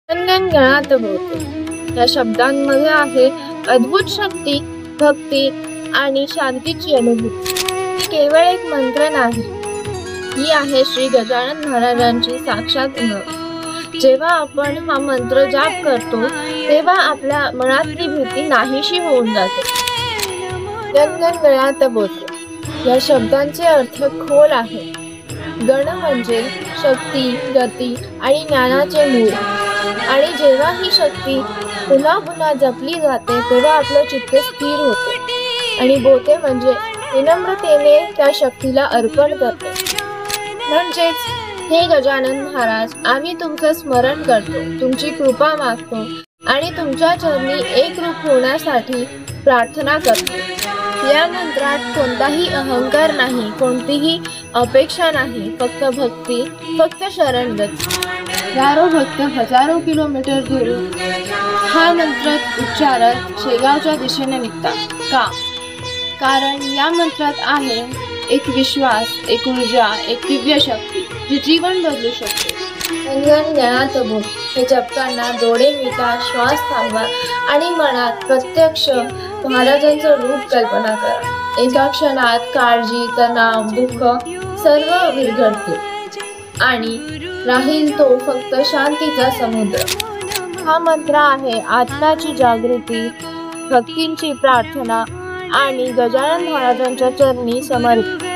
गणात भोवते या शब्दांमध्ये आहे अद्भुत शक्ती, भक्ती आणि शांतीची अनुभूती. ही केवळ एक मंत्र नाही, ही आहे श्री गजानन महाराजांची साक्षात उणप. जेव्हा आपण हा मंत्र जाप करतो तेव्हा आपल्या मनातली भीती नाहीशी होऊन जाते. गणात भोवते या शब्दांचे अर्थ खोल आहे. गण म्हणजे शक्ती, गती आणि ज्ञानाचे मूळ. आणि जेव्हा ही शक्ती पुन्हा पुन्हा जपली जाते तेव्हा आपलं चित्त स्थिर होते. आणि बोते म्हणजे विनम्रतेने त्या शक्तीला अर्पण करते. म्हणजेच हे गजानन महाराज, आम्ही तुमचं स्मरण करतो, तुमची कृपा मागतो आणि तुमच्या चरणी एकरूप होण्यासाठी प्रार्थना करतो. या मंत्रात कोणताही अहंकार नाही, कोणतीही अपेक्षा नाही, फक्त भक्ती, फक्त शरणगती. हजारो भक्त हजारो किलोमीटर दूरून हा मंत्र उच्चारत शेगावच्या दिशेने निघतात. का? कारण या मंत्रात आहे एक विश्वास, एक ऊर्जा, एक दिव्य शक्ती जी जीवन बदलू शकते. गणात भोवते हे जपताना डोळे मिटा, श्वास थांबवा आणि मनात प्रत्यक्ष महाराजांचं रूप कल्पना करा. एका क्षणात काळजी, तणाव, दुःख सर्व विरघळते आणि राहील तो फक्त शांतीचा समुद्र. हा मंत्र आहे आत्म्याची जागृती, भक्तींची प्रार्थना आणि गजानन महाराजांच्या चरणी समर्पित.